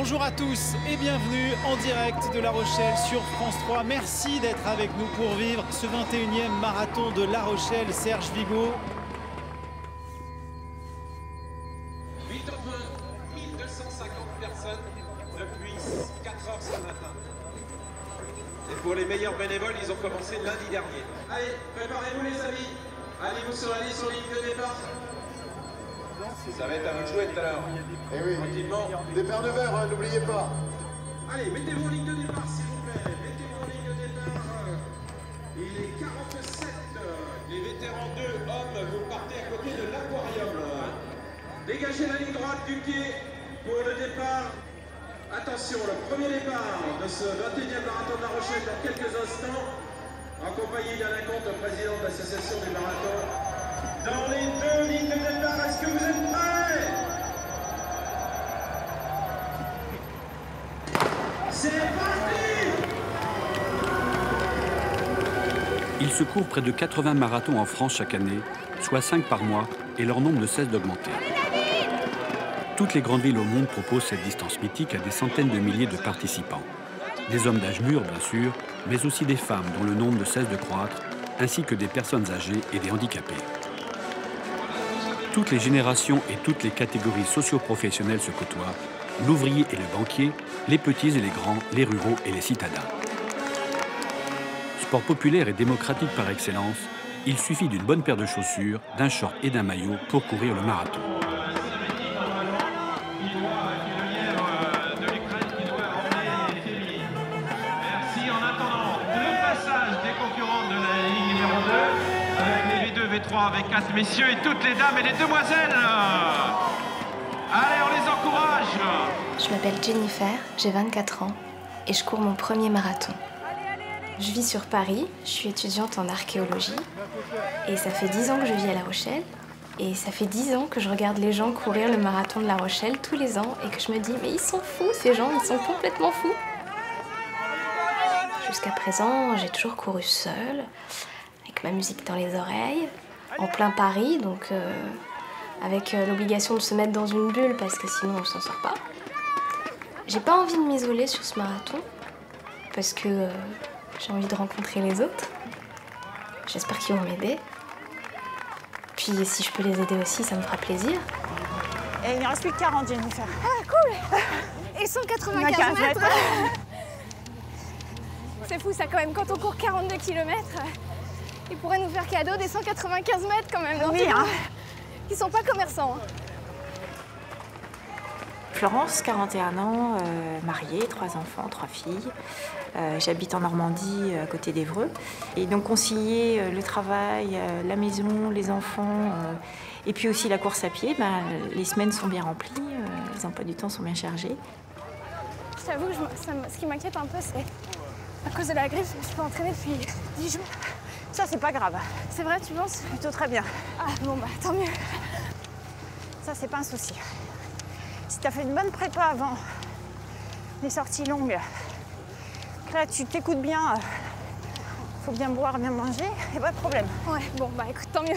Bonjour à tous et bienvenue en direct de La Rochelle sur France 3. Merci d'être avec nous pour vivre ce 21e marathon de La Rochelle. Serge Vigo. 1250 personnes depuis 4 heures ce matin. Et pour les meilleurs bénévoles, ils ont commencé lundi dernier. Allez, préparez-vous les amis. Allez-vous sur la liste sur ligne de départ. Ça va être à vous de jouer tout à l'heure. Eh oui, tranquillement. Des paires de verres, n'oubliez pas. Allez, mettez-vous en ligne de départ, s'il vous plaît. Mettez-vous en ligne de départ. Il est 47. Les vétérans 2 hommes, vous partez à côté de l'aquarium. Dégagez la ligne droite du quai pour le départ. Attention, le premier départ de ce 21e marathon de La Rochelle dans quelques instants, en compagnie d'Alain Comte, président de l'association des marathons. Dans les 2 lignes de départ, est-ce que vous êtes prêts? C'est parti! Il se court près de 80 marathons en France chaque année, soit 5 par mois, et leur nombre ne cesse d'augmenter. Toutes les grandes villes au monde proposent cette distance mythique à des centaines de milliers de participants. Des hommes d'âge mûr, bien sûr, mais aussi des femmes dont le nombre ne cesse de croître, ainsi que des personnes âgées et des handicapés. Toutes les générations et toutes les catégories socio-professionnelles se côtoient, l'ouvrier et le banquier, les petits et les grands, les ruraux et les citadins. Sport populaire et démocratique par excellence, il suffit d'une bonne paire de chaussures, d'un short et d'un maillot pour courir le marathon. Merci. En attendant, 2 passages des concurrents de la ligne numéro 2, avec les V2, V3, V4 messieurs et toutes les dames et les demoiselles. Allez, on les encourage. Je m'appelle Jennifer, j'ai 24 ans et je cours mon premier marathon. Je vis sur Paris, je suis étudiante en archéologie et ça fait 10 ans que je vis à La Rochelle et ça fait 10 ans que je regarde les gens courir le marathon de La Rochelle tous les ans et que je me dis mais ils sont fous ces gens, ils sont complètement fous. Jusqu'à présent, j'ai toujours couru seule, avec ma musique dans les oreilles, en plein Paris, donc avec l'obligation de se mettre dans une bulle parce que sinon on s'en sort pas. J'ai pas envie de m'isoler sur ce marathon parce que j'ai envie de rencontrer les autres. J'espère qu'ils vont m'aider. Puis si je peux les aider aussi, ça me fera plaisir. Et il ne reste plus que 40, Jennifer. Ah, cool! Et 195 mètres. C'est fou ça quand même, quand on court 42 km, ils pourraient nous faire cadeau des 195 mètres quand même. Oui, hein. Ils sont pas commerçants. Hein. Florence, 41 ans, mariée, 3 enfants, 3 filles. J'habite en Normandie, à côté d'Évreux. Et donc concilier le travail, la maison, les enfants, et puis aussi la course à pied, les semaines sont bien remplies, les emplois du temps sont bien chargés. Je t'avoue que ce qui m'inquiète un peu, c'est à cause de la grippe, je me suis pas entraînée depuis 10 jours. Ça, c'est pas grave. C'est vrai, tu penses? Plutôt très bien. Ah bon, bah tant mieux. Ça, c'est pas un souci. Si tu as fait une bonne prépa avant, des sorties longues, que là tu t'écoutes bien, faut bien boire, bien manger, et pas de problème. Ouais, bon, bah écoute, tant mieux.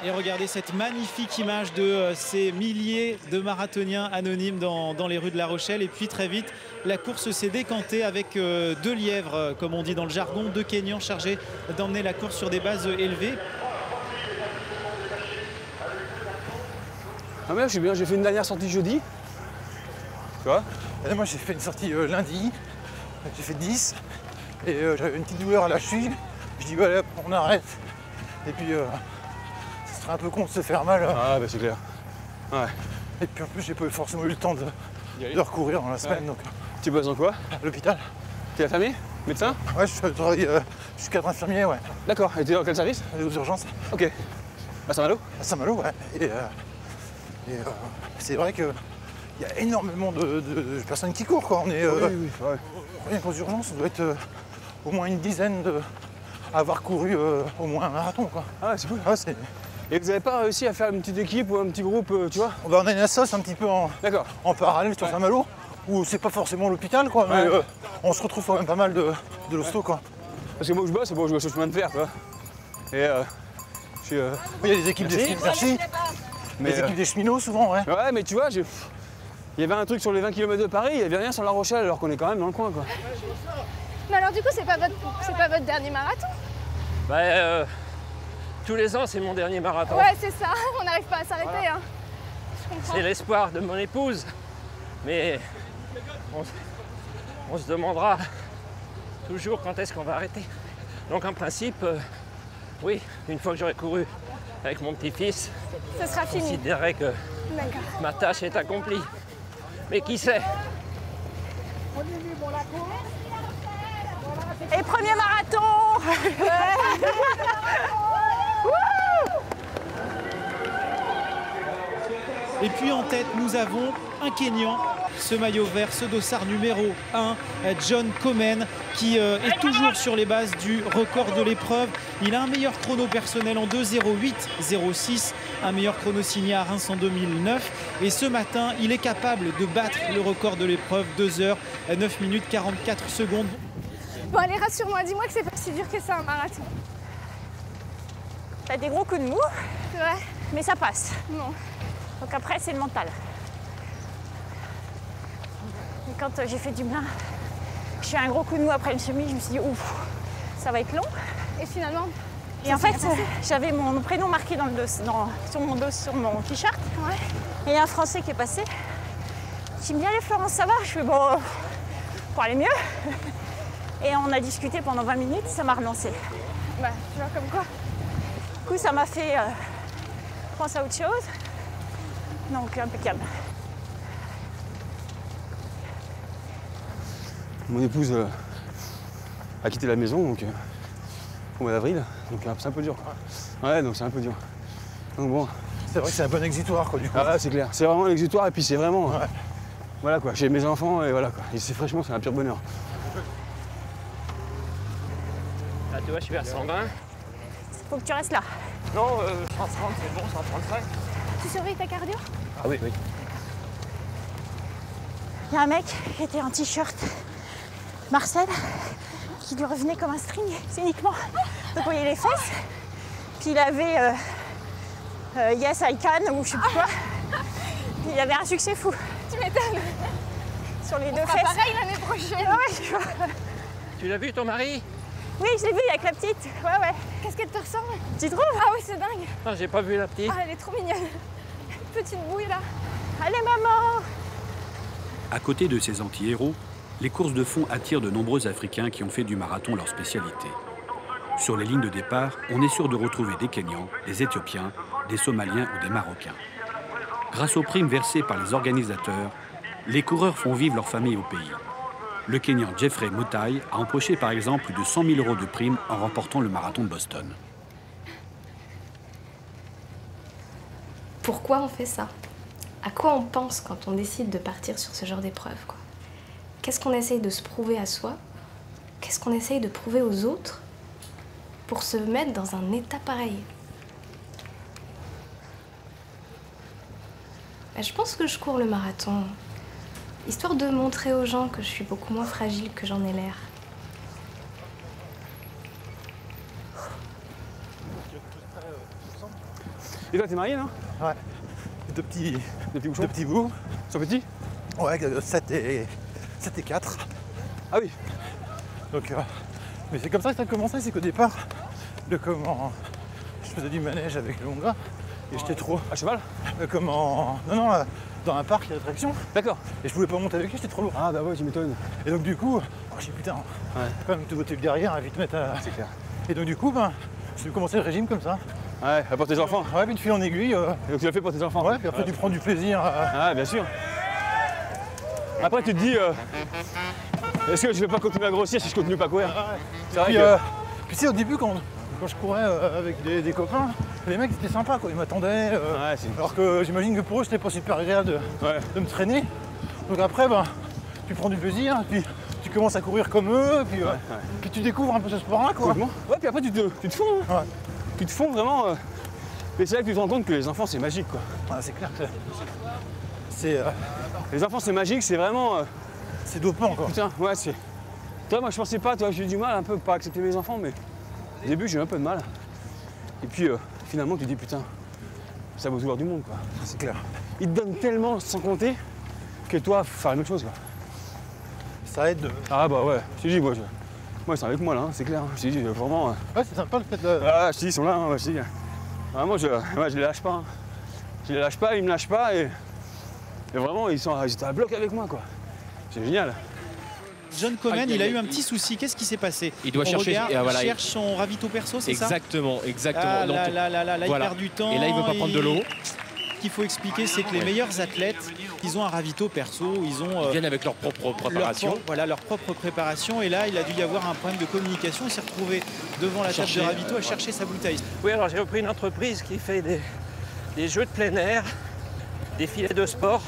Et regardez cette magnifique image de ces milliers de marathoniens anonymes dans les rues de La Rochelle. Et puis très vite, la course s'est décantée avec 2 lièvres, comme on dit dans le jargon, 2 Kenyans chargés d'emmener la course sur des bases élevées. Ah mais là, je suis bien, j'ai fait une dernière sortie jeudi. Tu vois? Et moi j'ai fait une sortie lundi, j'ai fait 10 et j'avais une petite douleur à la cheville. Je dis voilà, on arrête. Et puis ce serait un peu con de se faire mal. Ah bah c'est clair. Ouais. Et puis en plus j'ai pas forcément eu le temps de recourir dans la semaine. Ouais. Donc Tu bosses dans quoi? à l'hôpital. T'es infirmier? Médecin? Ouais, je travaille, je suis cadre infirmier, ouais. D'accord, et t'es dans quel service? Aux urgences. Ok. À Saint-Malo? À Saint-Malo, ouais. Et c'est vrai qu'il y a énormément de personnes qui courent, quoi. On est, Oui, ouais. rien qu'aux urgences, on doit être au moins une dizaine à avoir couru au moins un marathon, quoi. Ah ouais, c'est cool. Ah, Et vous n'avez pas réussi à faire une petite équipe ou un petit groupe, tu vois? on a une assoce un petit peu D'accord. en parallèle sur Saint-Malo, où c'est pas forcément l'hôpital, quoi, mais Ouais. on se retrouve quand même pas mal de l'hosto, quoi. Parce que moi où je bosse, c'est bon, je bosse au chemin de fer, tu vois. Et je suis. Il y a des équipes Merci. Mais des équipes des cheminots souvent, ouais. Ouais, mais tu vois, il y avait un truc sur les 20 km de Paris, il n'y avait rien sur La Rochelle alors qu'on est quand même dans le coin, quoi. Mais alors du coup, c'est pas votre dernier marathon? Bah, tous les ans, c'est mon dernier marathon. Ouais, c'est ça. On n'arrive pas à s'arrêter. Hein. Je comprends. C'est l'espoir de mon épouse. Mais on se demandera toujours quand est-ce qu'on va arrêter. Donc en principe, oui, une fois que j'aurai couru avec mon petit-fils, Ce sera je fini. considérerais que D'accord. ma tâche est accomplie. Mais qui sait? Et premier marathon. Et puis en tête, nous avons un Kényan, ce maillot vert, ce dossard numéro 1, John Komen, qui est toujours sur les bases du record de l'épreuve. Il a un meilleur chrono personnel en 2:08:06, un meilleur chrono signé à Reims en 2009. Et ce matin, il est capable de battre le record de l'épreuve, 2h09:44. Bon, allez, rassure-moi. Dis-moi que c'est pas si dur que ça, un marathon. T'as des gros coups de mou, C'est vrai? mais ça passe. Non. Donc après, c'est le mental. Et quand j'ai fait du Dublin, j'ai eu un gros coup de mou après une semi, je me suis dit, ouf, ça va être long. Et finalement? Et en fait, j'avais mon prénom marqué dans le dos, sur mon dos, sur mon t-shirt. Ouais. Et il y a un Français qui est passé, qui me dit, allez Florence, ça va? Je fais, bon, pour aller mieux. Et on a discuté pendant 20 minutes, ça m'a relancé. Bah, tu vois, comme quoi. Du coup, ça m'a fait penser à autre chose. Donc, impeccable. Mon épouse a quitté la maison donc, au mois d'avril, donc c'est un peu dur. Ouais, donc c'est un peu dur. Donc bon. C'est vrai que c'est un bon exutoire, quoi, du coup. Ah, c'est clair. C'est vraiment un exutoire et puis c'est vraiment. Ouais. Voilà quoi, j'ai mes enfants et voilà quoi. Et c'est franchement, c'est un pur bonheur. Là, tu vois, je suis à 120. Faut que tu restes là. Non, 130, c'est bon, 135. Tu surveilles ta cardio? Ah oui, oui. Il y a un mec qui était en t-shirt Marcel qui lui revenait comme un string, cyniquement. Donc vous voyez les fesses. Puis il avait Yes I Can ou je sais plus quoi. Puis il avait un succès fou. Tu m'étonnes. Sur les deux On fera fesses. pareil l'année prochaine. Ah ouais, tu vois. Tu l'as vu ton mari? Oui, je l'ai vu avec la petite. Ouais, ouais. Qu'est-ce qu'elle te ressemble? Tu trouves? Ah oui, c'est dingue. Non, j'ai pas vu la petite. Ah, elle est trop mignonne. Petite bouille là. Allez maman! À côté de ces anti-héros, les courses de fond attirent de nombreux Africains qui ont fait du marathon leur spécialité. Sur les lignes de départ, on est sûr de retrouver des Kenyans, des Éthiopiens, des Somaliens ou des Marocains. Grâce aux primes versées par les organisateurs, les coureurs font vivre leur famille au pays. Le Kenyan Jeffrey Mutai a empoché par exemple plus de 100 000 € de primes en remportant le marathon de Boston. Pourquoi on fait ça? À quoi on pense quand on décide de partir sur ce genre d'épreuve, quoi? Qu'est-ce qu'on essaye de se prouver à soi? Qu'est-ce qu'on essaye de prouver aux autres pour se mettre dans un état pareil? Je pense que je cours le marathon, histoire de montrer aux gens que je suis beaucoup moins fragile que j'en ai l'air. Et toi, t'es marié, non? Ouais. Deux petits bouchons. Deux petits bouts. Ils sont petits? Ouais, 7 et 4. Ah oui. Donc, mais c'est comme ça que ça a commencé, c'est qu'au départ, je faisais du manège avec le Honga et j'étais trop. À cheval? Non, dans un parc, il y a d'attraction. D'accord. Et je pouvais pas monter avec lui, j'étais trop lourd. Ah bah ouais, tu m'étonnes. Et donc du coup, j'ai dit putain, quand même te voter derrière, vite mettre à. C'est clair. Et donc du coup, j'ai commencé le régime comme ça. Ouais, pour tes enfants. Ouais, puis de fil en aiguille. Et donc tu l'as fait pour tes enfants? Ouais, puis après tu prends du plaisir. Ah, bien sûr. Après tu te dis, est-ce que je vais pas continuer à grossir si je continue pas à courir? C'est vrai Puis, que... puis tu sais, au début, quand je courais avec des copains, les mecs étaient sympas, quoi. Ils m'attendaient. Alors que j'imagine que pour eux, c'était pas super agréable de me traîner. Donc après, tu prends du plaisir, puis tu commences à courir comme eux, puis tu découvres un peu ce sport-là, quoi. Ouais, puis après tu te fonds. Hein. Ouais. Tu te fonds vraiment. Mais c'est là que tu te rends compte que les enfants, c'est magique, quoi. Ouais, c'est clair que c'est. Les enfants, c'est magique, c'est vraiment. C'est dopant, quoi. Putain, ouais, c'est. Toi, moi je pensais pas, toi j'ai eu du mal un peu pas accepter mes enfants, mais au début j'ai eu un peu de mal. Et puis finalement tu te dis putain, ça vaut toujours du monde quoi, c'est clair. Ils te donnent tellement sans compter que toi, faut faire une autre chose quoi. Ça aide. Ah bah ouais, je te dis moi ils sont avec moi là, hein, c'est clair. Je te dis vraiment. Ouais, c'est sympa le fait de. Ah, je te dis, ils sont là, hein, je te dis. Ah, moi je les lâche pas. Hein. Je les lâche pas, ils me lâchent pas et vraiment ils étaient à bloc avec moi quoi. C'est génial. John Komen, il a eu un petit souci. Qu'est-ce qui s'est passé? Il doit chercher. Il cherche son ravito perso, c'est ça? Exactement. Ah, Donc, là, il perd du temps. Et là, il veut pas prendre de l'eau. Ce qu'il faut expliquer, c'est que les meilleurs athlètes, ils ont un ravito perso, ils viennent avec leur propre préparation. Leur propre préparation. Et là, il a dû y avoir un problème de communication. Il s'est retrouvé devant la table de ravito à chercher sa bouteille. Oui, alors j'ai repris une entreprise qui fait des jeux de plein air, des filets de sport.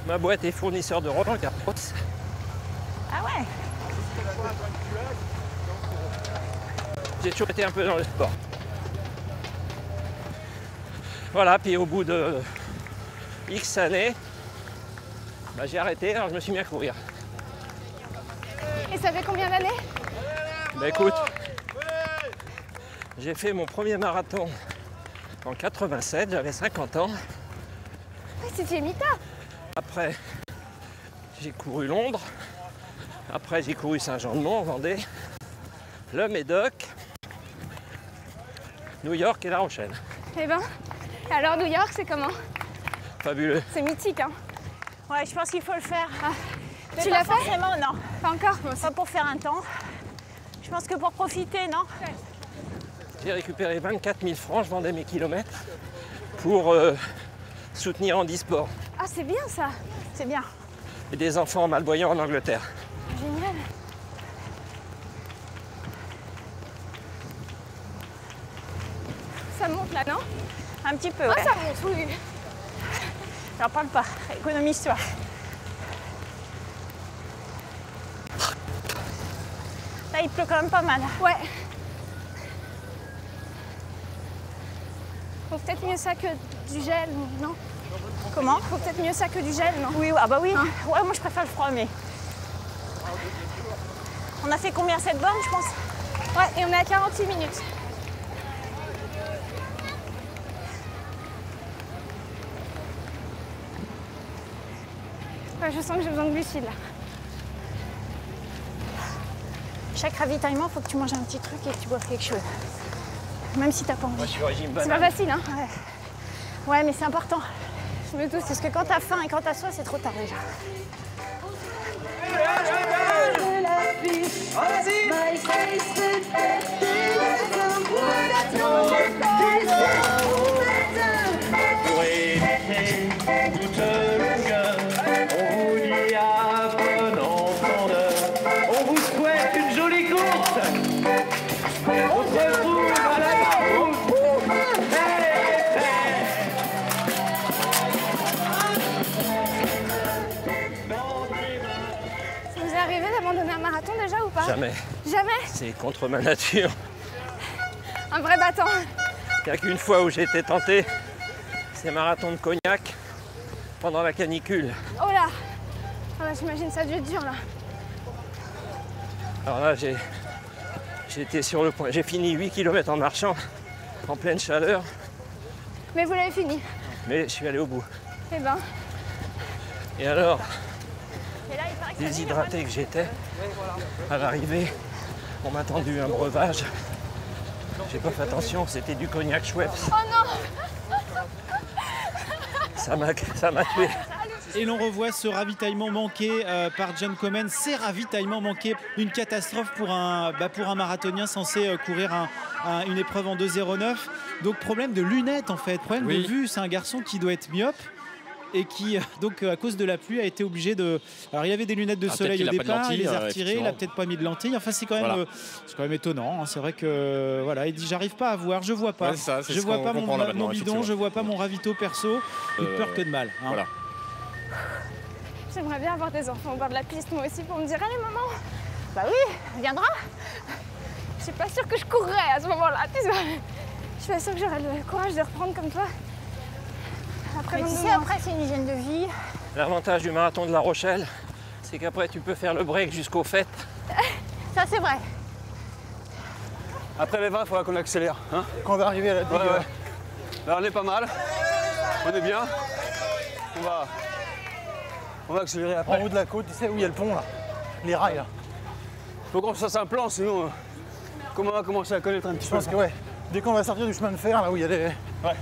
Ma boîte est fournisseur de Roland Garros. Ah ouais. J'ai toujours été un peu dans le sport. Voilà, puis au bout de X années, j'ai arrêté, alors je me suis mis à courir. Et ça fait combien d'années? Écoute, j'ai fait mon premier marathon en 87, j'avais 50 ans. Ouais, c'était mitard. Après, j'ai couru Londres. Après, j'ai couru Saint-Jean-de-Mont en Vendée, le Médoc, New York et La Rochelle. Eh ben, alors New York, c'est comment? Fabuleux. C'est mythique, hein? Ouais, je pense qu'il faut le faire. Ah. Tu l'as fait? Forcément, non. Pas encore? Pas pour faire un temps. Je pense que pour profiter, non? J'ai récupéré 24 000 francs, je vendais mes kilomètres pour soutenir handisport. Ah, c'est bien ça. C'est bien. Et des enfants malvoyants en Angleterre. Génial. Ça monte là, non? Un petit peu, Ah, ouais. ça monte, oui. Alors parle pas, économise-toi. Là, il pleut quand même pas mal. Ouais. Faut peut-être mieux ça que du gel, non? Comment? Faut peut-être mieux ça que du gel, non? Oui, ah bah oui. Hein? Ouais, moi je préfère le froid, mais... On a fait combien, 7 bornes, je pense? Ouais, et on est à 46 minutes. Ouais, je sens que j'ai besoin de glucides, là. Chaque ravitaillement, il faut que tu manges un petit truc et que tu boives quelque chose. Même si t'as pas envie. Moi, je suis au régime C'est banane. pas facile, hein? Ouais, mais c'est important. Je me doute. Parce que quand t'as faim et quand t'as soif, c'est trop tard déjà. Pour éviter toute longueur, on vous dit à bon entendeur, on vous souhaite une jolie course. On se retrouve à la barre. Ça vous est arrivé d'abandonner un marathon déjà ou pas? Jamais. Jamais? C'est contre ma nature. Un vrai battant. Il n'y a qu'une fois où j'ai été tenté, c'est marathon de Cognac pendant la canicule. Oh là! Ah bah, j'imagine ça a dû être dur là. Alors là, j'ai été sur le point. J'ai fini 8 km en marchant, en pleine chaleur, Mais vous l'avez fini. mais je suis allé au bout. Eh ben, Et alors, Et là, il paraît que ça déshydraté que j'étais, à l'arrivée, on m'a tendu un breuvage. J'ai pas fait attention, c'était du cognac Schweppes. oh non! Ça m'a tué. Et l'on revoit ce ravitaillement manqué par John Komen. Ces ravitaillements manqués, une catastrophe pour un marathonien censé courir une épreuve en 2,09. Donc problème de lunettes en fait, problème de vue. C'est un garçon qui doit être myope et qui, donc à cause de la pluie, a été obligé de... Alors il avait des lunettes de soleil au départ, il les a retirées, il n'a peut-être pas mis de lentilles. Enfin c'est quand même, étonnant. Hein. C'est vrai que voilà, il dit j'arrive pas à voir, je vois pas. Ouais, ça, je vois pas mon bidon, je vois pas mon ravito perso. Plus de peur que de mal. Hein. Voilà. J'aimerais bien avoir des enfants au bord de la piste moi aussi pour me dire allez maman, Bah oui, il viendra. je suis pas sûre que je courrais à ce moment-là. Je suis pas sûre que j'aurais le courage de reprendre comme toi. Après, Mais tu mon sais, moment. après, c'est une hygiène de vie. L'avantage du marathon de La Rochelle, c'est qu'après tu peux faire le break jusqu'aux fêtes. Ça c'est vrai. Après les 20, il faudra qu'on accélère. Hein, quand on va arriver à la digue. Ouais. Là, on est pas mal. On est bien. On va accélérer après. En haut de la côte, tu sais où il y a le pont là. Les rails là. Faut qu'on fasse un plan, sinon comment on va commencer à connaître un petit peu. Je pense que ouais. Dès qu'on va sortir du chemin de fer là où il y a les. Ouais.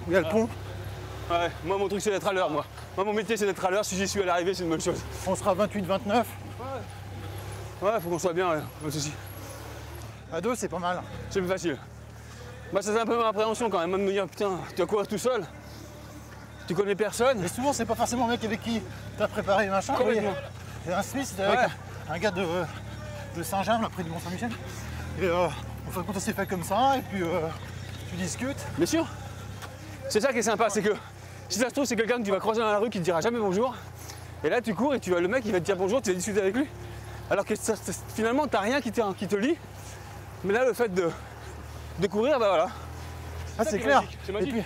Où il y a le pont. Ouais, moi mon truc c'est d'être à l'heure moi. Moi mon métier c'est d'être à l'heure, si j'y suis à l'arrivée c'est une bonne chose. On sera 28-29. Ouais, faut qu'on soit bien, ouais, pas de soucis. À deux c'est pas mal. C'est plus facile. Moi c'est un peu ma appréhension quand même, de me dire putain, tu vas courir tout seul. Tu connais personne. Et souvent c'est pas forcément le mec avec qui t'as préparé machin. Complètement. C'est un Suisse, c'est avec un gars de Saint-Jean, là près du Mont-Saint-Michel. Et en fin de compte, ça s'est fait comme ça, et puis tu discutes. Bien sûr. C'est ça qui est sympa, c'est que si ça se trouve, c'est quelqu'un que tu vas croiser dans la rue qui te dira jamais bonjour. Et là, tu cours et le mec, il va te dire bonjour, tu vas discuter avec lui. Alors que finalement, t'as rien qui te lie. Mais là, le fait de courir, bah voilà. Ah, c'est clair. C'est magique.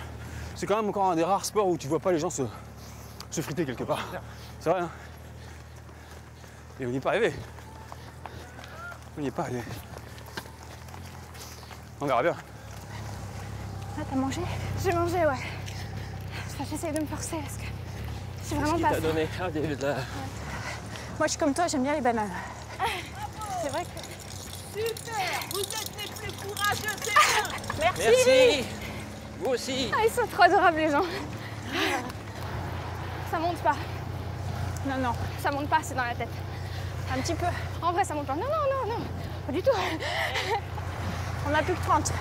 C'est quand même encore un des rares sports où tu vois pas les gens se friter quelque part. C'est vrai, hein. Et on n'y est pas arrivé. On n'y est pas arrivé. On verra bien. Ah, t'as mangé? J'ai mangé, ouais. Enfin, j'essaye de me forcer parce que j'ai vraiment pas faim. Donné un début de la... Moi, je suis comme toi, j'aime bien les bananes. C'est vrai que... Super! Vous êtes les plus courageux, c'est bien! Merci! Merci! Vous aussi! Ah, ils sont trop adorables, les gens. Ça monte pas. Non, non, Ça monte pas, c'est dans la tête. un petit peu. En vrai, ça monte pas. Non, non, non, non. Pas du tout. On a plus que 30.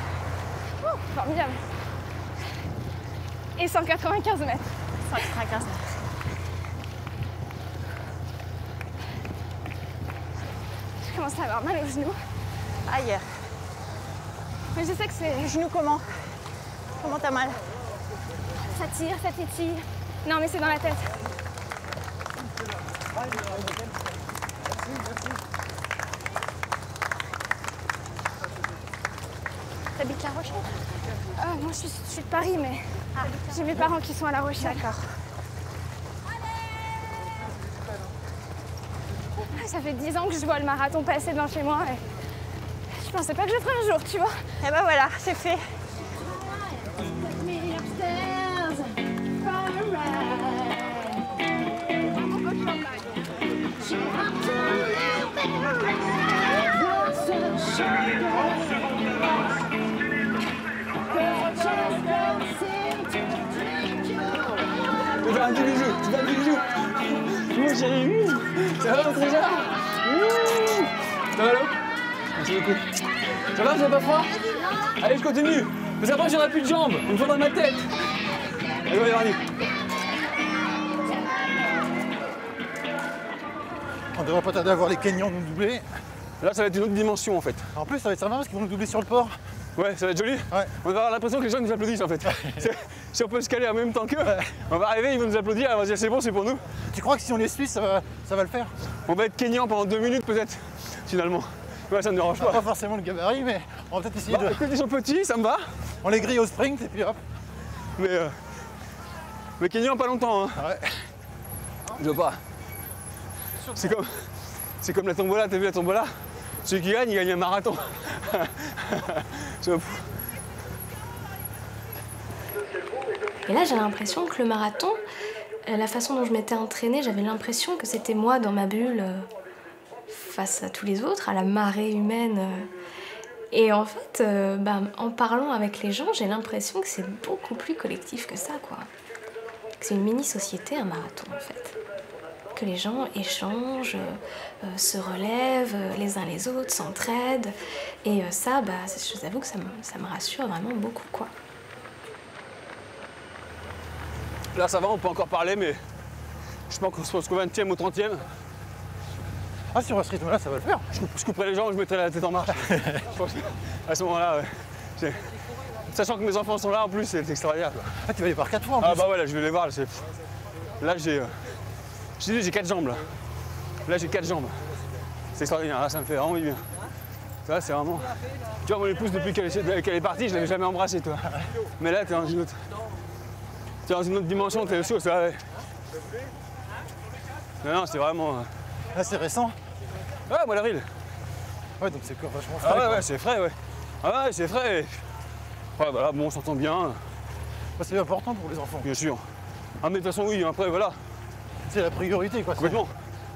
Oh, formidable. Et 195 mètres. 195. Je commence à avoir mal aux genoux. Aïe. Mais je sais que c'est... Les genoux comment? Comment t'as mal? Ça tire, ça titille. Non, mais c'est dans la tête. T'habites La Rochelle? Moi, je suis de Paris, mais j'ai mes parents qui sont à La Rochelle. D'accord. Ça fait 10 ans que je vois le marathon passer devant chez moi et je pensais pas que je le ferais un jour, tu vois. Et ben voilà, c'est fait. Tu vas un petit bisou, tu vas un petit bisou. Moi chérie, ça va notre déjà? Ça va l'eau? Merci beaucoup. Ça va, j'ai pas froid? Allez, je continue. Mais après, j'aurai plus de jambes, il me faudra ma tête. Allez, on y va, allez. On devrait pas tarder à voir les Kenyans nous doubler. Là, ça va être une autre dimension en fait. En plus, ça va être sympa parce qu'ils vont nous doubler sur le port. Ouais, ça va être joli. Ouais. On va avoir l'impression que les gens nous applaudissent en fait. Si on peut se caler en même temps qu'eux, on va arriver, ils vont nous applaudir, on va dire c'est bon, c'est pour nous. Tu crois que si on les suit, ça va le faire? On va être Kenyan pendant 2 minutes peut-être, finalement. Ouais, ça ne dérange pas. Pas forcément le gabarit, mais on va peut-être essayer de... Écoute, ils sont petits, ça me va. On les grille au sprint et puis hop. Mais Kenyan pas longtemps, hein. Ouais. Je veux pas. C'est comme la tombola, t'as vu la tombola? Celui qui gagne, il gagne un marathon. Et là, j'ai l'impression que le marathon, la façon dont je m'étais entraînée, j'avais l'impression que c'était moi dans ma bulle face à tous les autres, à la marée humaine. Et en fait, en parlant avec les gens, j'ai l'impression que c'est beaucoup plus collectif que ça, quoi. Que c'est une mini-société, un marathon, en fait. Que les gens échangent, se relèvent les uns les autres, s'entraident. Et ça, je vous avoue que ça me rassure vraiment beaucoup, quoi. Là, ça va, on peut encore parler, mais je pense qu'on se pose qu'au 20e, au 30e. Ah, sur ce rythme-là, ça va le faire. Je couperai les jambes, je mettrai la tête en marche. Je pense qu'à ce moment-là, ouais. Sachant que mes enfants sont là, en plus, c'est extraordinaire, quoi. Ah, tu vas les voir 4 fois en plus. Ah bah ouais, là, je vais les voir. Là, j'ai 4 jambes, là. Là, j'ai 4 jambes. C'est extraordinaire, là, ça me fait vraiment du bien. Ça, c'est vraiment... Tu vois, mon épouse, depuis qu'elle est partie, je l'avais jamais embrassée, toi. Mais là, t'es dans une autre... T'es dans une autre dimension, t'es aussi, ça, ouais. Non, c'est vraiment... Là, c'est récent. Ouais, moi, la rille. Ouais, donc c'est vachement frais. Ah ouais, quoi. ouais, c'est frais, ouais. Ah ouais, c'est frais. Ouais, voilà, bon, on s'entend bien. Bah, c'est important pour les enfants. Bien sûr. Ah, mais de toute façon, oui, après, voilà. C'est la priorité, quoi. Complètement.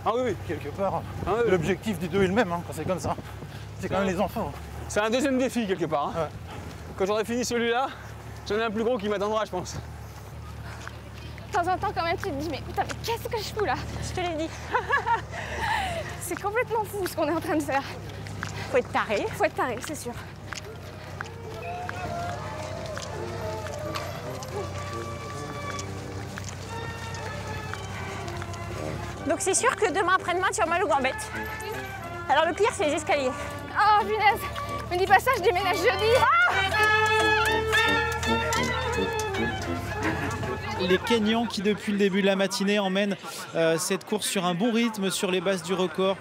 Ah oui, oui. Quelque part, Ah, oui. l'objectif des deux est le même, hein, quand c'est comme ça. C'est quand même les enfants. C'est un deuxième défi, quelque part. Hein. Ouais. Quand j'aurai fini celui-là, j'en ai un plus gros qui m'attendra, je pense. De temps en temps, quand même, tu te dis, mais putain, mais qu'est-ce que je fous là? Je te l'ai dit. C'est complètement fou ce qu'on est en train de faire. Faut être taré. Faut être taré, c'est sûr. Donc c'est sûr que demain après-demain, tu as mal aux gambettes. Alors le pire, c'est les escaliers. Oh punaise, me dis pas ça, je déménage jeudi. Les Kenyans qui depuis le début de la matinée emmènent cette course sur un bon rythme, sur les bases du record.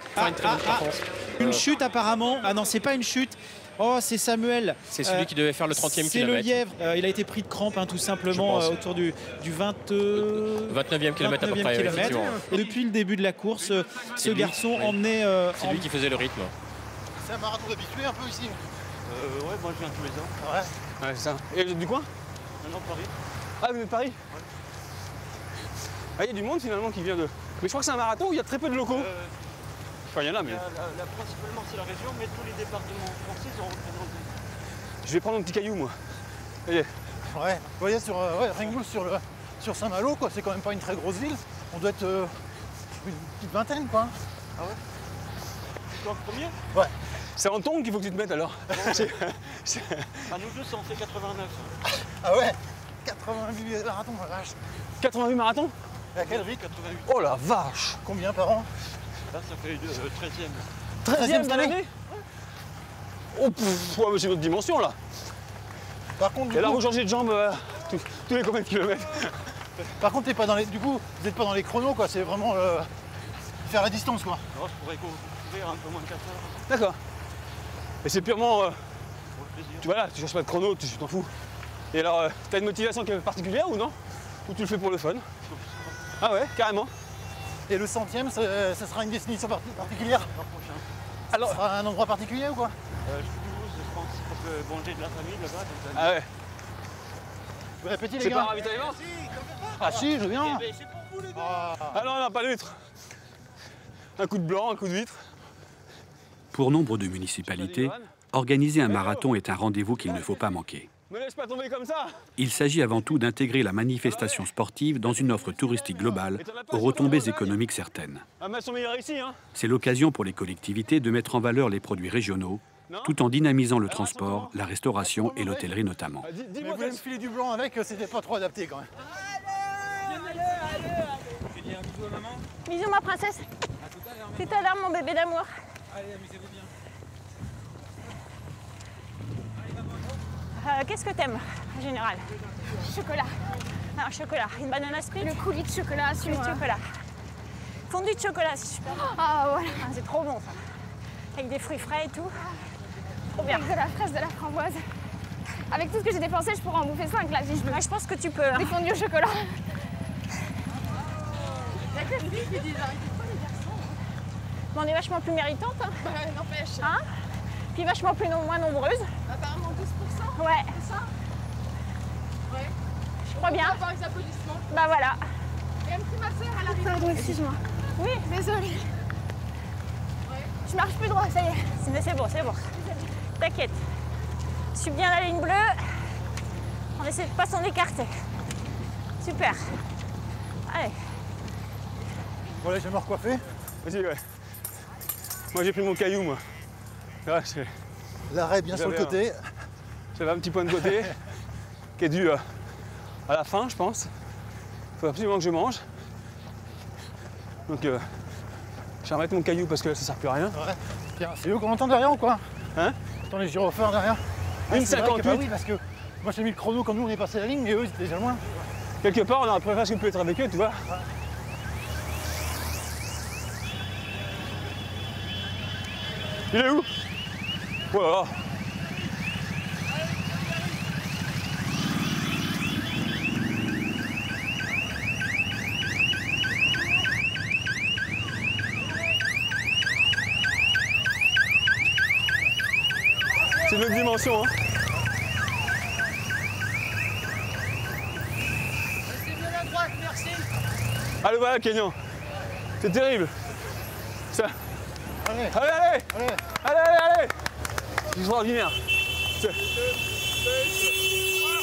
Une chute apparemment. Ah non, c'est pas une chute. Oh, c'est Samuel. C'est celui qui devait faire le 30e kilomètre. C'est le lièvre. Il a été pris de crampe, hein, tout simplement, autour du 29e kilomètre à peu près. Effectivement. Et depuis le début de la course, ce garçon emmenait... C'est lui qui faisait le rythme. C'est un marathon d'habitué un peu ici. Ouais, moi je viens tous les ans. Ouais. Ouais, c'est ça. Et du coin? Maintenant Paris. Ah, vous êtes de Paris? Ouais. Ah, il y a du monde finalement qui vient de... Mais je crois que c'est un marathon où il y a très peu de locaux. Enfin, il y en a, mais... Principalement c'est la région, mais tous les départements français sont représentés. Je vais prendre un petit caillou, moi. Allez. Ouais, vous voyez, Ringgold sur Saint-Malo, quoi, c'est quand même pas une très grosse ville. On doit être une petite vingtaine, quoi. Ah ouais? Toi le premier? Ouais. C'est en tongs qu'il faut que tu te mettes alors. Ah, nous deux, ça en fait 89. Ah ouais, 88 marathons, la vache. 88 marathons? Et à quel rythme? 88. Oh la vache! Combien par an? Là, ça fait 13e. 13e cette année? Oh, pff, ouais, mais c'est une autre dimension là. Par contre, et là, vous changez de jambes tous les combien de kilomètres? Par contre, t'es pas dans les, du coup, vous n'êtes pas dans les chronos, quoi. C'est vraiment faire la distance, quoi. Non, je pourrais courir un peu moins de 4 heures. D'accord. Et c'est purement... Pour le plaisir. tu vois là, tu cherches pas de chrono, tu t'en fous. Et alors, t'as une motivation particulière ou non? Ou tu le fais pour le fun? Ah ouais, carrément. Et le 100e, ça sera une destination particulière? L'an prochain. Alors, ça sera un endroit particulier ou quoi? Je suis Toulouse, je pense. Parce que bon, j'ai de la famille là-bas. Ah ouais. Bon appétit, les C'est gars. pas un ravitaillement? Ah si, je viens. C'est pour vous les gars. Ah non, non, pas d'huître. Un coup de blanc, un coup d'huître. Pour nombre de municipalités, organiser un marathon est un rendez-vous qu'il ne faut pas manquer. Me laisse pas tomber comme ça. Il s'agit avant tout d'intégrer la manifestation sportive dans une offre touristique globale aux retombées économiques certaines. Ah, mais elles sont meilleures ici, hein. C'est l'occasion pour les collectivités de mettre en valeur les produits régionaux, tout en dynamisant le transport, la restauration et l'hôtellerie notamment. Mais vous voulez me filer du blanc avec, c'était pas trop adapté quand même. Tu dis un bisou à maman? Bisous ma princesse. À tout à l'heure. Tout à l'heure mon bébé d'amour. Allez, amusez-vous bien. Qu'est-ce que t'aimes en général? Chocolat. Alors chocolat, une banane à split. Le coulis de chocolat, Coulis de chocolat. Fondu de chocolat, si je peux. Ah voilà. Ah, c'est trop bon ça. Avec des fruits frais et tout. Trop bien. Avec de la fraise, de la framboise. Avec tout ce que j'ai dépensé, je pourrais en bouffer 5 là si je veux. Ouais, je pense que tu peux. Hein. Des fondus au chocolat. Y'a que lui qui dit arrêtez pas les garçons. Mais on est vachement plus méritante. Hein, N'empêche. hein. Puis vachement plus moins nombreuses. Apparemment 12%. Ouais. C'est ça? Ouais. Je crois bien. Par les applaudissements. Bah voilà. Et un petit masseur à l'arrivée. Pardon, excuse-moi. Oui. Désolée. Je marche plus droit, ça y est. C'est bon, c'est bon. T'inquiète. Je suis bien la ligne bleue. On essaie de pas s'en écarter. Super. Allez. Voilà, je vais me recoiffer. Vas-y, ouais. Moi, j'ai pris mon caillou, moi. Là, L'arrêt bien sur le côté. J'avais un petit point de côté qui est dû à la faim, je pense. Il faut absolument que je mange. Donc, j'arrête mon caillou parce que là, ça sert plus à rien. Ouais. Tiens, c'est eux qu'on entend derrière ou quoi? Hein? Attends, les gyrophares derrière. Une c'est vrai que, 58. bah oui, parce que moi j'ai mis le chrono quand nous on est passé la ligne, mais eux ils étaient déjà loin. Quelque part, on aurait presque pu être avec eux, tu vois. Il est où? Voilà. dimensions. Hein. Restez bien à droite, merci. Allez, voilà, Kenyan. C'est terrible. Ça. Allez, allez, allez, allez, allez, allez, allez. C'est extraordinaire.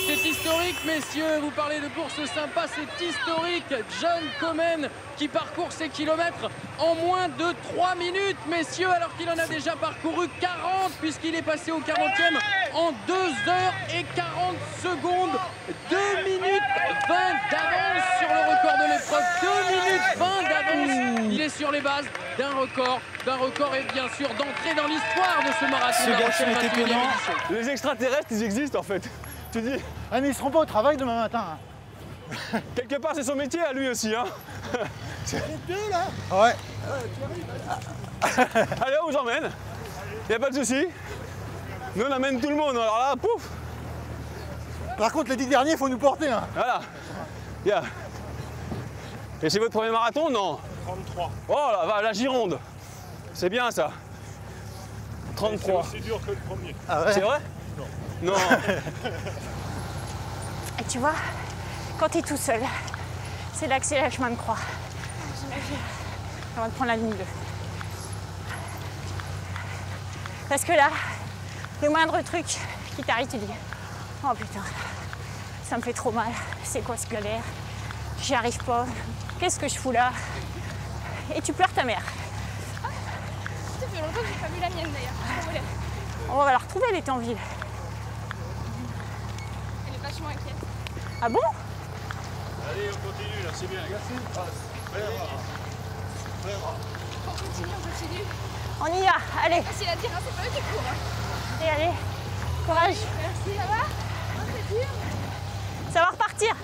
C'est historique, messieurs, vous parlez de course sympa, c'est historique. John Komen qui parcourt ces kilomètres en moins de 3 minutes, messieurs, alors qu'il en a déjà parcouru 40 puisqu'il est passé au 40e en 2 heures et 40 secondes. 2 minutes 20 d'avance sur le record de l'épreuve. 2 minutes 20 d'avance. Il est sur les bases d'un record et bien sûr d'entrer dans l'histoire de ce marathon. Ce garçon est étonnant. Les extraterrestres, ils existent en fait. Tu dis. Ah mais ils seront pas au travail demain matin. Hein. Quelque part, c'est son métier à lui aussi. Hein. C'est deux là. Ouais. Allez, on vous emmène. Y a pas de souci. Nous, on amène tout le monde. Alors là, pouf. Par contre, les 10 derniers, il faut nous porter. Hein. Voilà. Yeah. Et c'est votre premier marathon, non? 33. Oh là, la Gironde. C'est bien ça. 33. C'est aussi dur que le premier. Ah ouais. C'est vrai? Non. Et tu vois, quand tu es tout seul, c'est là que c'est le chemin de croix. On va te prendre la ligne 2. Parce que là, le moindre truc qui t'arrive, tu dis oh putain, ça me fait trop mal, c'est quoi ce galère, j'y arrive pas, qu'est-ce que je fous là? Et tu pleures ta mère. Ça fait longtemps que j'ai pas vu la mienne d'ailleurs. On va la retrouver, elle était en ville. Elle est vachement inquiète. Ah bon? Allez, on continue là, c'est bien. On continue. On y va, allez. Facile à dire, hein, c'est pas eux qui courent. Allez, allez, courage. Merci, ça va? C'est dur. Ça va repartir.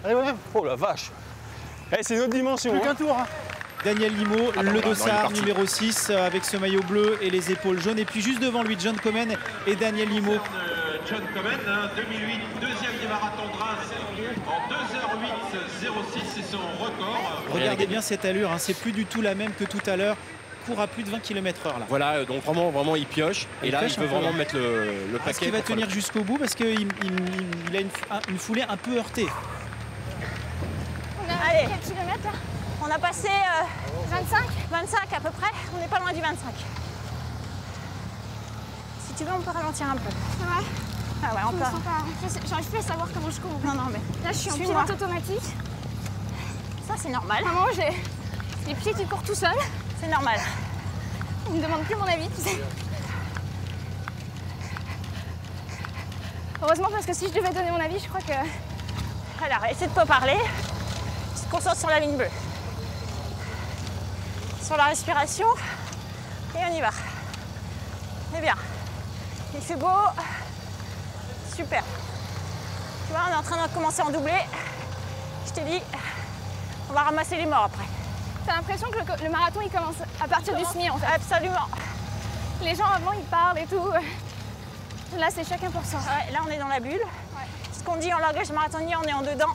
Allez, ouais. Oh la vache. Eh, c'est une autre dimension. Plus hein. qu'un tour. Hein. Daniel Limo, le dossard numéro 6 avec ce maillot bleu et les épaules jaunes. Et puis juste devant lui, John Komen et Daniel Limo. John Komen, 2008, deuxième du marathon de Reims en 2h08.06, c'est son record. Regardez bien cette allure, hein, c'est plus du tout la même que tout à l'heure. Court à plus de 20 km/h là. Voilà, donc vraiment il pioche. Et là, il veut vraiment mettre le paquet. Est-ce qu'il va tenir jusqu'au bout parce qu'il a une foulée un peu heurtée. On a Allez. quel kilomètre là? On a passé 25 25 à peu près, on n'est pas loin du 25. Si tu veux, on peut ralentir un peu. Ouais. Ah ouais, on peut. J'arrive plus à savoir comment je cours. Non, mais là, je suis en suis-moi. pilote automatique. Ça, c'est normal. Vraiment, j'ai les pieds qui courent tout seuls. C'est normal. Ils me demandent plus mon avis, tu sais. Heureusement, parce que si je devais donner mon avis, je crois que... Alors, essaie de pas parler. Tu te concentres sur la ligne bleue. Sur la respiration. Et on y va. C'est bien. Il fait beau. Super. Tu vois, on est en train de commencer à en doubler. Je t'ai dit, on va ramasser les morts après. T'as l'impression que le marathon, il commence à partir du SMI, en fait. Absolument. Les gens, avant, ils parlent et tout. Là, c'est chacun pour soi. Ouais, là, on est dans la bulle. Ouais. Ce qu'on dit en langage marathonien, on est en dedans.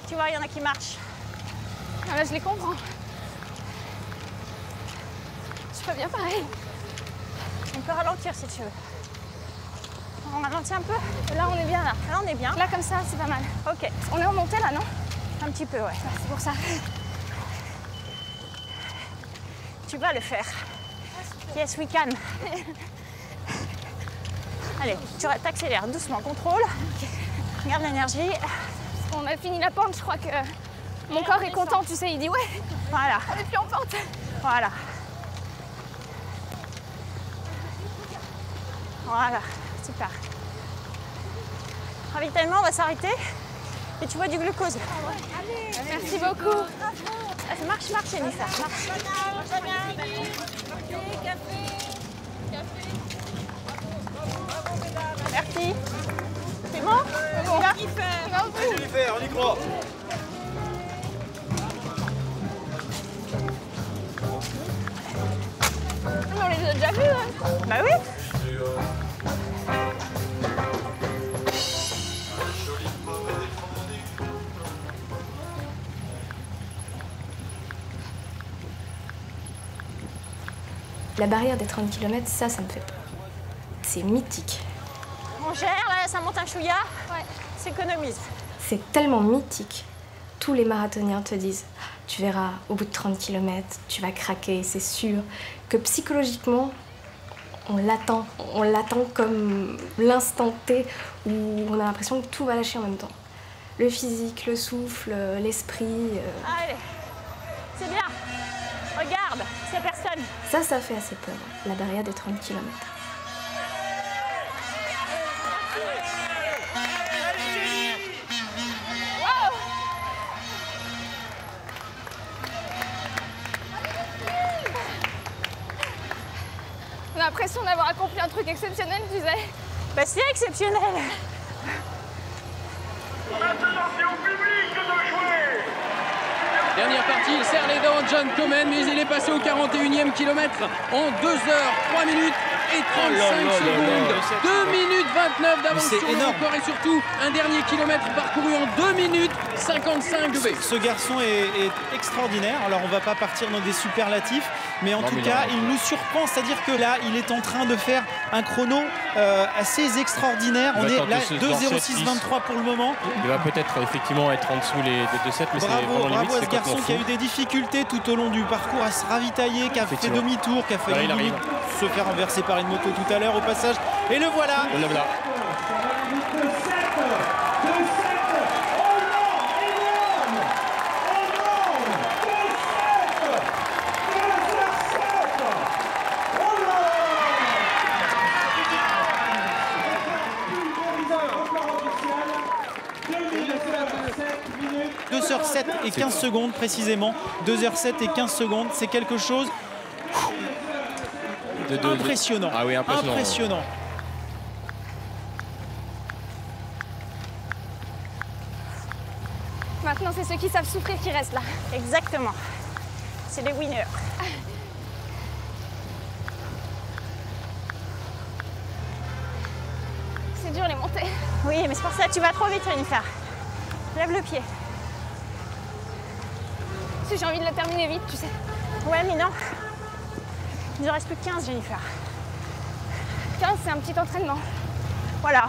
Tu vois, il y en a qui marchent. Ah, là, je les comprends. Je ferais bien pareil. On peut ralentir si tu veux. On ralentit un peu. Là, on est bien, là. Là, on est bien. Là, comme ça, c'est pas mal. Ok. On est remonté, là, non? Un petit peu, ouais. C'est pour ça. Tu vas le faire. Yes, we can. Allez, tu t'accélères doucement, contrôle. Garde l'énergie. On a fini la pente, je crois que mon corps est content, tu sais, il dit ouais. Voilà. On est plus en pente. Voilà. Voilà, super. Ravitaillement, on va s'arrêter. Et tu vois du glucose. Allez. Merci beaucoup. Ah, ça marche, Jennifer. Merci. C'est bon? Bon. Jennifer, on y croit. On les a déjà vus, hein? Bah oui. La barrière des 30 km, ça me fait peur. C'est mythique. On gère, là, ça monte un chouïa, ouais, s'économise. C'est tellement mythique. Tous les marathoniens te disent, tu verras, au bout de 30 km, tu vas craquer, c'est sûr. Que psychologiquement, on l'attend comme l'instant T où on a l'impression que tout va lâcher en même temps. Le physique, le souffle, l'esprit. Allez, c'est bien. Regarde, c'est personne. Ça fait assez peur, la barrière des 30 km. On a l'impression d'avoir accompli un truc exceptionnel, tu sais. Bah c'est exceptionnel. Maintenant, c'est au public de jouer. Dernière partie, il serre les dents, John Komen, mais il est passé au 41e kilomètre en 2 heures, 3 minutes et 35 secondes. 2 minutes 29 d'avance sur le record et surtout un dernier kilomètre parcouru en 2 minutes 55 de baisse. Ce garçon est extraordinaire. Alors on va pas partir dans des superlatifs, mais en tout cas il nous surprend, c'est-à-dire que là il est en train de faire un chrono assez extraordinaire. On est là 2:06,23 pour le moment. Il va peut-être effectivement être en dessous les 2,7, mais c'est vraiment limite. Bravo à ce garçon qui a eu des difficultés tout au long du parcours à se ravitailler, qui a fait demi-tour, qui a failli se faire renverser par une moto tout à l'heure au passage. Et le voilà. Le voilà. – 2h07 et 15 secondes précisément. 2h07 et 15 secondes, c'est quelque chose impressionnant. Ah oui, impressionnant. Maintenant, c'est ceux qui savent souffrir qui restent là. Exactement. C'est les winners. C'est dur les montées. Oui, mais c'est pour ça que tu vas trop vite, Jennifer. Lève le pied. Si j'ai envie de la terminer vite, tu sais. Ouais, mais non. Il ne reste plus que 15, Jennifer. 15, c'est un petit entraînement. Voilà.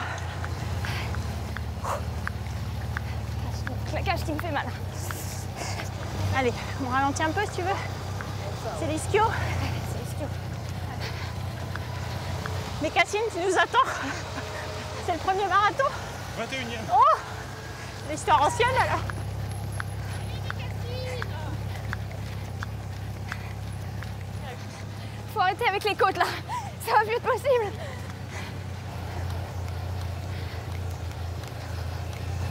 J'ai le claquage qui me fait mal. Allez, on ralentit un peu si tu veux. C'est l'ischio. C'est l'ischio. Mais Cassine, tu nous attends. C'est le premier marathon. 21e. Oh, l'histoire ancienne alors. Faut arrêter avec les côtes là. Ça va plus être possible.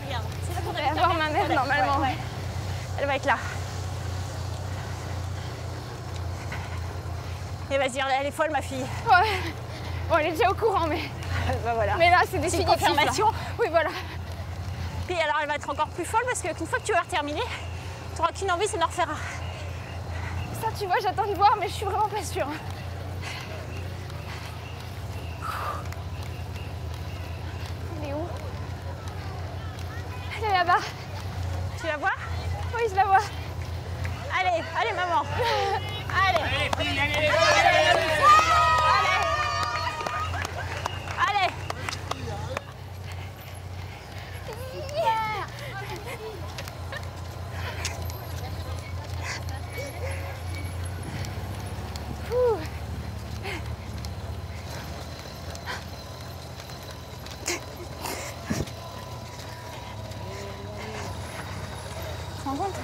Regarde, c'est là qu'on devrait avoir ma mère normalement. Ouais. Elle va être là. Et vas-y, elle est folle ma fille. Ouais. Bon, elle est déjà au courant, mais. Bah voilà. Mais là, c'est définitif. C'est une confirmation. Oui, voilà. Puis alors, elle va être encore plus folle parce qu'une fois que tu vas terminer, tu n'auras qu'une envie, c'est de refaire. Ça, tu vois, j'attends de voir, mais je suis vraiment pas sûre. Elle est où? Elle est là-bas. Tu la vois? Oui, je la vois. Allez, allez, maman. Allez. Allez, fille, allez. Allez. Tu te rends compte?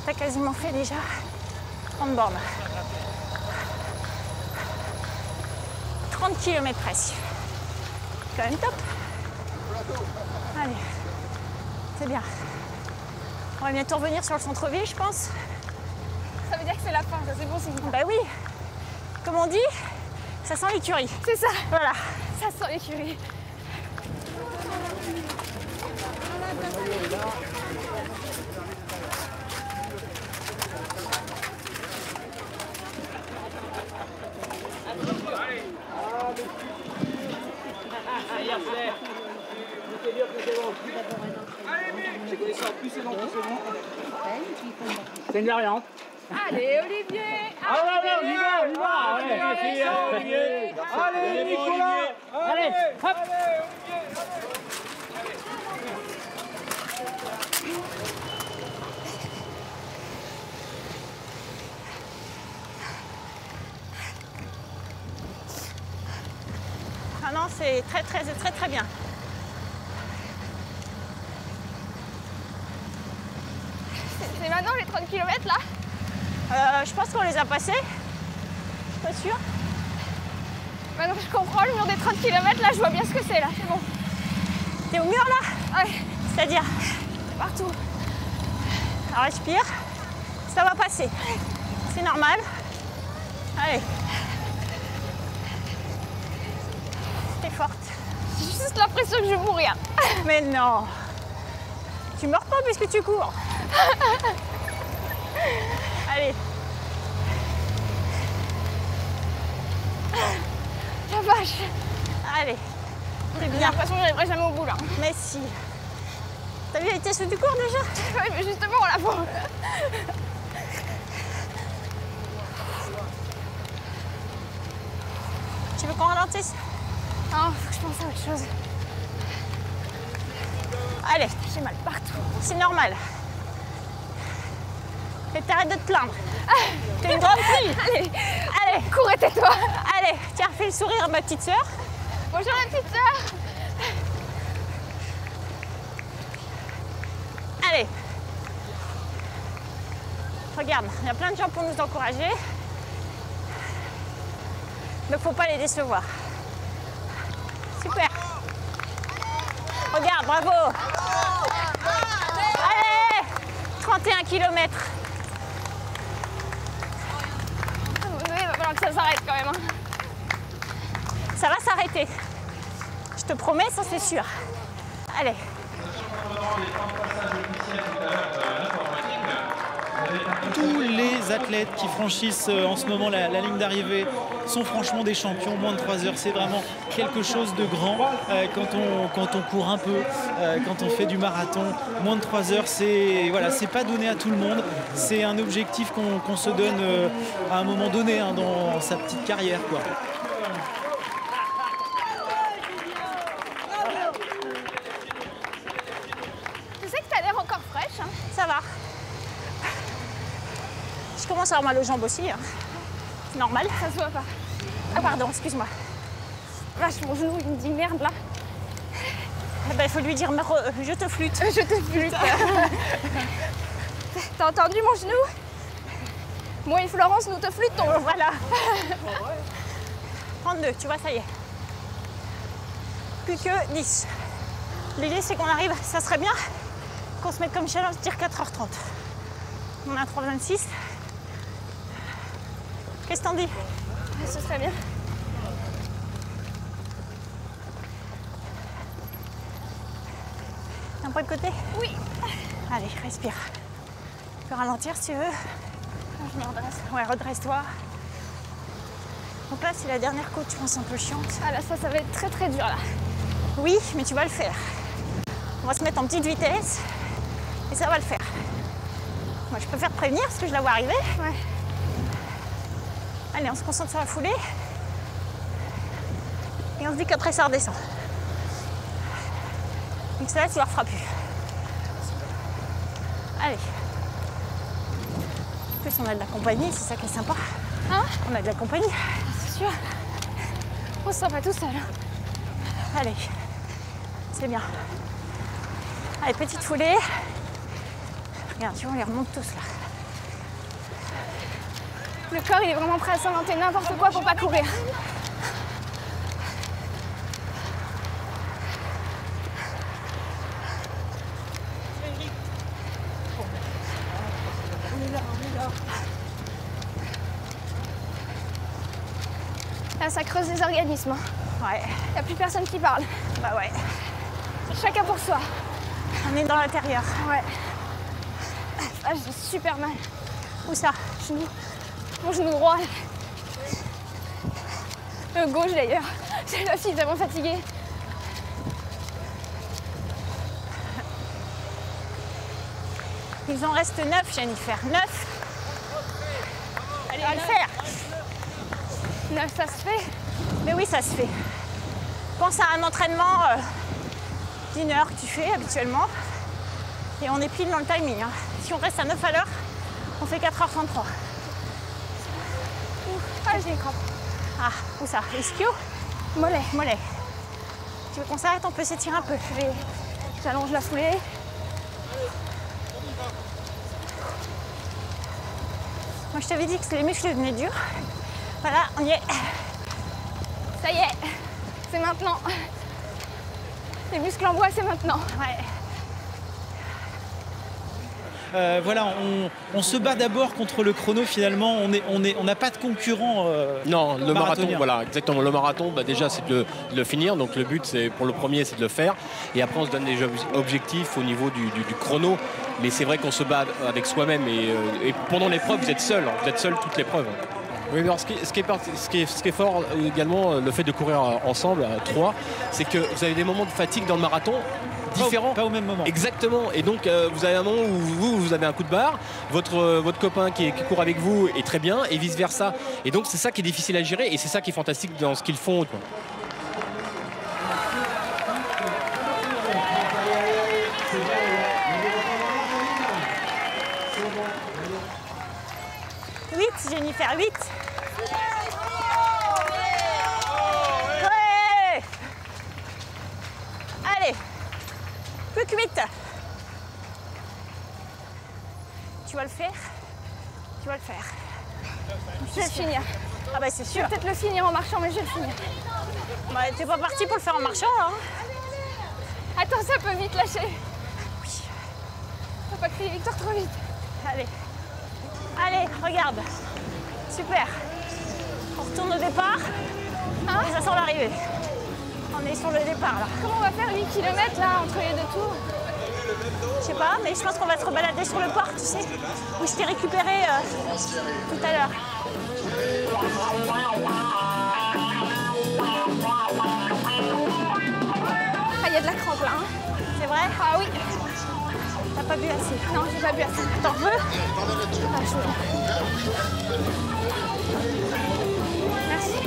T'as quasiment fait déjà 30 bornes. 30 km presque. Quand même top. Allez, c'est bien. On va bientôt revenir sur le centre-ville, je pense. Ça veut dire que c'est la fin, ça c'est bon signe. Bah oui, comme on dit, ça sent l'écurie. C'est ça. Voilà. Ça sent l'écurie. C'est une variante. Allez, Olivier. Ah ouais, on y va, on y va. Allez, Nicolas. Allez, hop. Ah non, c'est très bien. C'est maintenant les 30 km là? Je pense qu'on les a passés. Je suis pas sûre. Maintenant je comprends le mur des 30 km là, je vois bien ce que c'est là, c'est bon. T'es au mur là? Ouais. C'est-à-dire? Partout. Alors respire. Ça va passer. C'est normal. Allez. T'es forte. J'ai juste l'impression que je vais mourir. Mais non. Tu meurs pas puisque tu cours. Allez. La vache. Allez. C'est J'ai bien. l'impression que j'arriverai jamais au bout là. Mais si. T'as vu la vitesse du cours déjà? Oui, mais justement on la voit. Tu veux qu'on ralentisse? Non, faut que je pense à autre chose. Allez. J'ai mal partout. C'est normal. Et t'arrêtes de te plaindre. T'es une grande fille. Allez, allez, cours et tais-toi. Allez, tiens, fais le sourire à ma petite sœur. Bonjour la petite sœur. Allez. Regarde, il y a plein de gens pour nous encourager. Donc faut pas les décevoir. Super. Regarde, bravo. Allez, 31 km. Il va falloir que ça s'arrête quand même. Hein. Ça va s'arrêter. Je te promets, ça c'est sûr. Allez. Tous les athlètes qui franchissent en ce moment la ligne d'arrivée sont franchement des champions. Moins de 3 heures, c'est vraiment quelque chose de grand quand on court un peu, quand on fait du marathon. Moins de 3 heures, c'est voilà, c'est pas donné à tout le monde. C'est un objectif qu'on se donne à un moment donné hein, dans sa petite carrière, quoi. Tu sais que t'as l'air encore fraîche. Hein. Ça va. Je commence à avoir mal aux jambes aussi. Hein. C'est normal. Ça se voit pas. Ah pardon, excuse-moi. Vache, mon genou, il me dit merde là. Eh ben, il faut lui dire je te flûte. Je te flûte. T'as entendu mon genou? Moi et Florence, nous te flûtons. Voilà. 32, tu vois, ça y est. Plus que 10. L'idée, c'est qu'on arrive, ça serait bien qu'on se mette comme challenge dire 4h30. On a 3h26. Qu'est-ce que t'en dis? Ce serait bien. Un point de côté? Oui. Allez, respire. Tu peux ralentir si tu veux. Je me redresse. Ouais, redresse-toi. Donc là, c'est la dernière côte, je pense, un peu chiante. Ah là, ça va être très très dur là. Oui, mais tu vas le faire. On va se mettre en petite vitesse et ça va le faire. Moi, je préfère te prévenir parce que je la vois arriver. Ouais. Allez, on se concentre sur la foulée. Et on se dit qu'après, ça redescend. Donc ça, tu ne la referas plus. Allez. En plus, on a de la compagnie, c'est ça qui est sympa. Hein? On a de la compagnie. C'est sûr. On se sent pas tout seul. Allez. C'est bien. Allez, petite foulée. Regarde, tu vois, on les remonte tous là. Le corps, il est vraiment prêt à s'inventer n'importe quoi pour pas courir. Là, ça creuse les organismes. Ouais. Il n'y a plus personne qui parle. Bah ouais. Chacun pour soi. On est dans l'intérieur. Ouais. Ah, j'ai super mal. Où ça? Genou. Mon genou droit. Le gauche d'ailleurs. C'est là aussi tellement fatiguée. Il en reste 9, Jennifer. 9. Allez, va le faire. Non, ça se fait. Mais oui, ça se fait. Pense à un entraînement d'1 heure que tu fais habituellement. Et on est pile dans le timing. Hein. Si on reste à 9 à l'heure, on fait 4h33. Ah, j'ai une crampe. Ah, où ça? Ischio? Mollet. Mollet. Tu veux qu'on s'arrête? On peut s'étirer un peu. J'allonge la foulée. Moi, je t'avais dit que les muscles devenaient durs. Voilà, on y est. Ça y est, c'est maintenant. Les muscles en bois, c'est maintenant. Ouais. Voilà, on se bat d'abord contre le chrono finalement, on n'a pas de concurrent. Non, le marathon, voilà, exactement. Le marathon, bah, déjà, c'est de le finir. Donc le but, c'est pour le premier, c'est de le faire. Et après, on se donne des objectifs au niveau du chrono. Mais c'est vrai qu'on se bat avec soi-même. Et pendant l'épreuve, vous êtes seul toute l'épreuve. Oui, alors ce qui est fort également, le fait de courir ensemble à 3, c'est que vous avez des moments de fatigue dans le marathon différents. Pas au même moment. Exactement. Et donc vous avez un moment où vous avez un coup de barre, votre copain qui court avec vous est très bien et vice versa. Et donc c'est ça qui est difficile à gérer et c'est ça qui est fantastique dans ce qu'ils font, quoi. Jennifer, 8. Ouais. Allez, plus que 8. Tu vas le faire? Tu vas le faire. Je vais le finir. Ah bah c'est sûr. Je vais peut-être le finir en marchant, mais je vais le finir. Bah t'es pas parti pour le faire en marchant, hein? Attends, ça peut vite lâcher. Oui. Faut pas crier victoire trop vite. Allez. Allez, regarde. Super. On retourne au départ. Hein? Et ça sent l'arrivée. On est sur le départ là. Comment on va faire 8 km là entre les deux tours? Je sais pas, mais je pense qu'on va se rebalader sur le port, tu sais, où je t'ai récupéré tout à l'heure. Ah, il y a de la crampe là, hein? C'est vrai? Ah oui. T'as pas bu assez? Non, j'ai pas bu assez. T'en veux? Ah, chaud. Merci.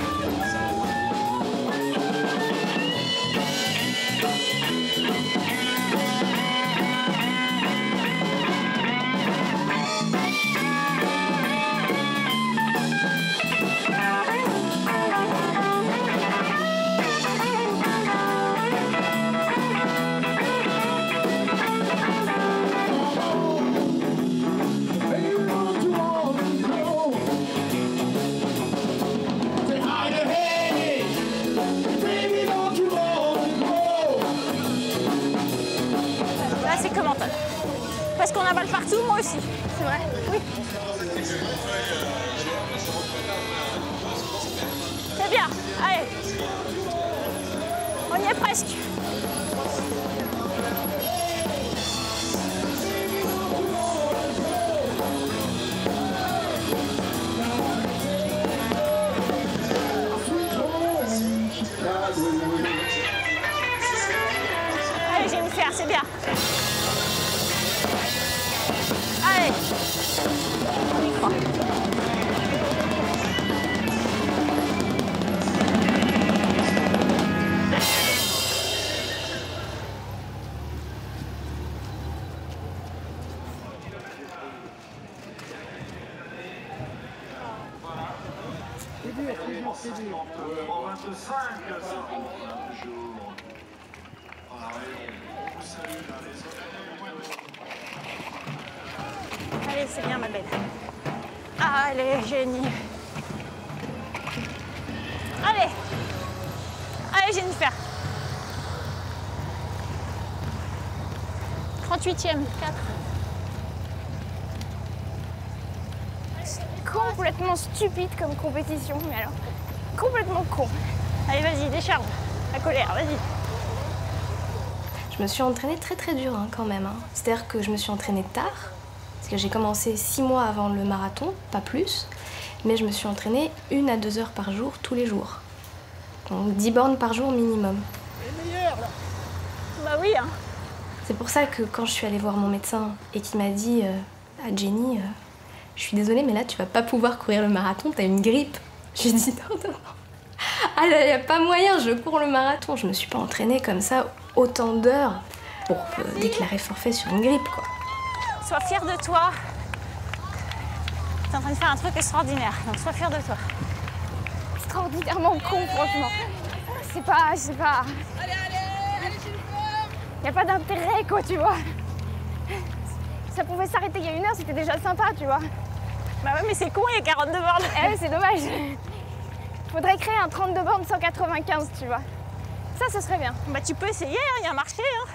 Parce qu'on avale partout, moi aussi. C'est vrai? Oui. C'est bien. Allez. On y est presque. Allez, j'ai une faire, c'est bien. Allez, on y croit. Allez, c'est bien ma belle. Allez, génie. Allez. Allez, Jennifer. 38e, 4. C'est complètement stupide comme compétition, mais alors, complètement con. Allez, vas-y, décharge la colère, vas-y. Je me suis entraînée très très dur hein, quand même. Hein. C'est-à-dire que je me suis entraînée tard, parce que j'ai commencé 6 mois avant le marathon, pas plus, mais je me suis entraînée 1 à 2 heures par jour, tous les jours. Donc 10 bornes par jour minimum. Les meilleurs, là. Bah oui, hein. C'est pour ça que quand je suis allée voir mon médecin et qu'il m'a dit à Jenny, je suis désolée, mais là tu vas pas pouvoir courir le marathon, t'as une grippe. Je lui dis non, non, non. Ah là, il n'y a pas moyen, je cours le marathon. Je me suis pas entraînée comme ça autant d'heures pour déclarer forfait sur une grippe, quoi. Sois fière de toi. T'es en train de faire un truc extraordinaire, donc sois fière de toi. Extraordinairement con, franchement. C'est pas... Il n'y a pas d'intérêt, quoi, tu vois. Ça pouvait s'arrêter il y a 1 heure, c'était déjà sympa, tu vois. Bah ouais, mais c'est con, il y a 42 bornes. Eh ouais, c'est dommage. Faudrait créer un 32 bornes 195, tu vois. Ça, ce serait bien. Bah tu peux essayer, il y a un marché. Hein.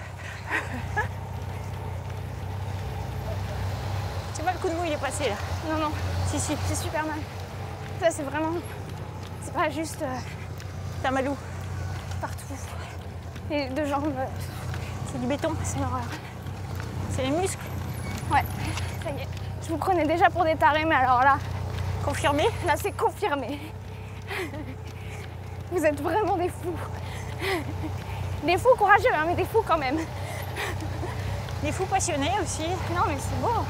Tu vois, le coup de mou, il est passé, là. Non, non. Si, si. C'est super mal. Ça, c'est vraiment... C'est pas juste... T'as mal où? Partout. Les 2 jambes... C'est du béton. C'est l'horreur. C'est les muscles. Ouais, ça y est. Je vous prenais déjà pour des tarés, mais alors là... Confirmé? Là, c'est confirmé. Vous êtes vraiment des fous. Des fous courageux, hein, mais des fous quand même. Des fous passionnés aussi. Non, mais c'est beau.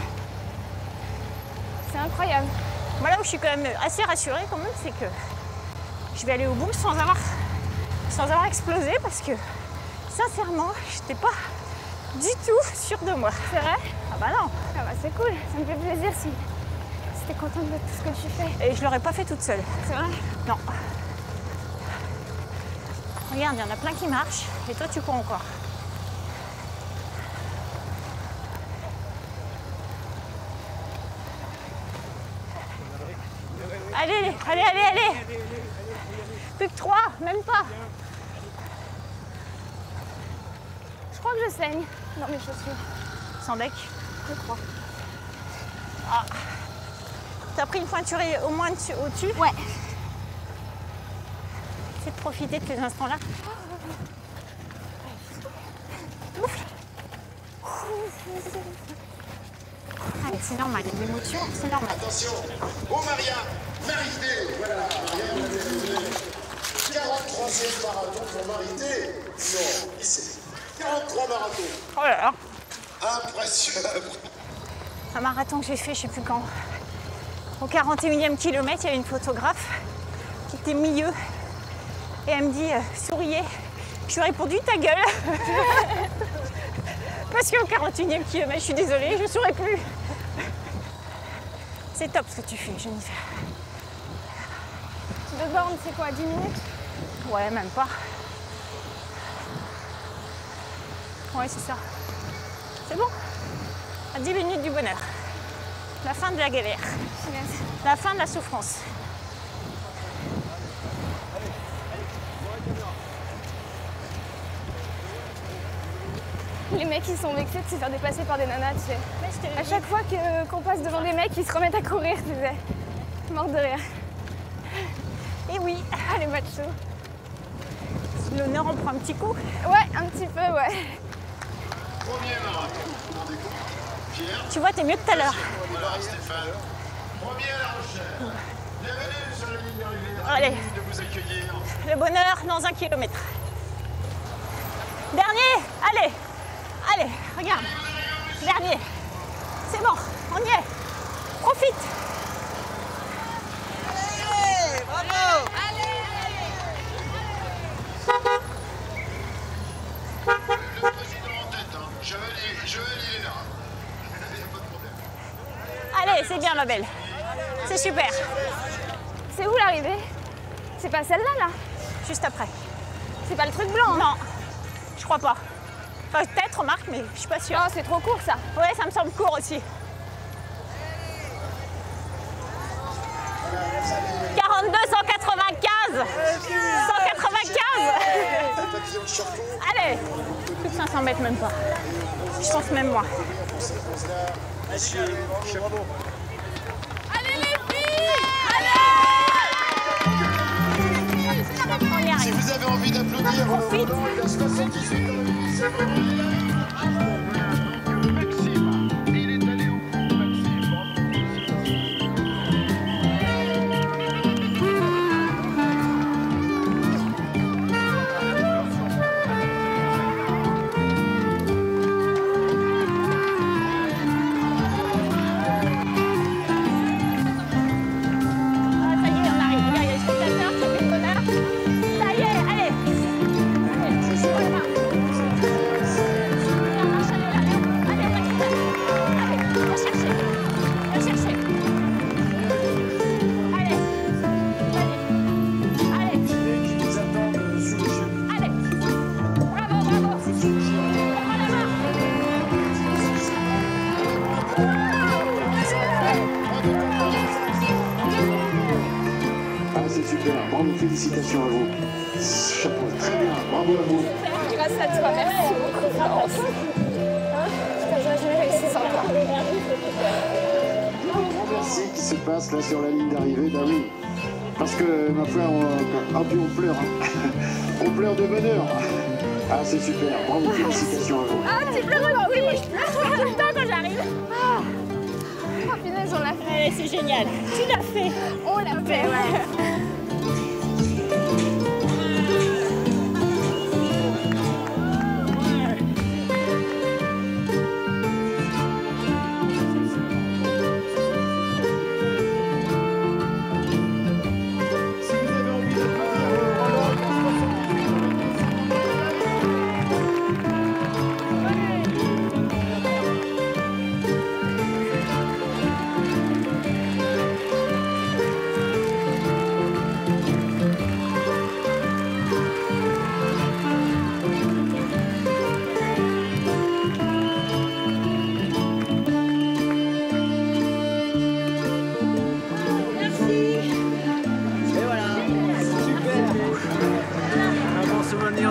C'est incroyable. Moi, là où je suis quand même assez rassurée quand même, c'est que je vais aller au bout sans avoir explosé parce que, sincèrement, j'étais pas du tout sûre de moi. C'est vrai? Ah bah non. Ah bah c'est cool, ça me fait plaisir si t'es contente de tout ce que tu fais. Et je l'aurais pas fait toute seule. C'est vrai? Non. Regarde, il y en a plein qui marchent et toi tu cours encore. Allez, allez, allez, allez. Plus que 3, même pas. Je crois que je saigne dans mes chaussures. Sans bec? Je crois. Ah. T'as pris une pointure au moins au-dessus? Ouais. Essaie de profiter de ces instants-là. Ouf. Allez, c'est normal, les émotions, c'est normal. Attention, oh Maria, Marité, voilà, Maria, 43e marathon pour Marité. Non, ici, 43 marathons. Oh là là. Impressionnant. Un marathon que j'ai fait, je sais plus quand. Au 41e kilomètre, il y avait une photographe qui était au milieu. Et elle me dit, souriez. Je lui ai répondu, ta gueule. Parce qu'au 41e kilomètre, je suis désolée, je ne saurais plus. C'est top ce que tu fais, Jennifer. 2 bornes, c'est quoi, 10 minutes? Ouais, même pas. Ouais, c'est ça. C'est bon. À 10 minutes du bonheur. La fin de la galère. La fin de la souffrance. Les mecs, ils sont vexés de se faire dépasser par des nanas, tu sais. À chaque fois qu'on passe devant des mecs, ils se remettent à courir, tu sais. Mort de rire. Et oui. Ah, les machos. L'honneur en prend un petit coup? Ouais, un petit peu, ouais. Premier marathon. Pierre. Tu vois, t'es mieux que tout à l'heure. Stéphane. Premier à La Rochelle. Bienvenue sur la ligne d'arrivée. Allez. De vous accueillir. Le bonheur dans 1 kilomètre. Dernier. Allez. Allez, regarde. Dernier. C'est bon, on y est. Profite. Allez, bravo. Le président en tête, hein. Chevalier là. Il n'y a pas de problème. Allez, c'est bien ma belle. C'est super. C'est où l'arrivée? C'est pas celle-là, là? Juste après. C'est pas le truc blanc? Non, je crois pas. Enfin, peut-être, remarque, mais je suis pas sûre. Non, c'est trop court, ça. Ouais, ça me semble court aussi. 42, 195. 195. Allez, plus de 500 mètres, même pas. Je pense même moi. Allez les filles. On y Si arrive. vous avez envie d'applaudir, Profite. il a 78 c'est bon. Ah, ça y est, on arrive. Regarde, il y a super, bravo, félicitations à vous. Chapeau, très bien, bravo à vous. Grâce à toi, merci beaucoup Florence. Je t'ai jamais réussi sans toi. Un grand merci qui se passe là sur la ligne d'arrivée, bah oui. Parce que, ma foi, on pleure. Hein. On pleure de bonheur. Ah, c'est super, bravo, félicitations à vous. Ah, tu pleures? Oui, moi je pleure tout le temps quand j'arrive. Ah. Oh, punaise, on l'a fait. Ouais, c'est génial. Tu l'as fait. On l'a fait, ouais.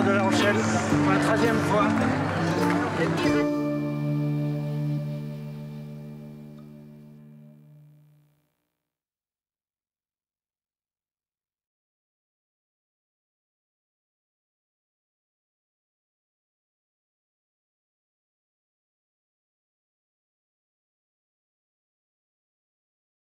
De La Rochelle pour la 13e fois.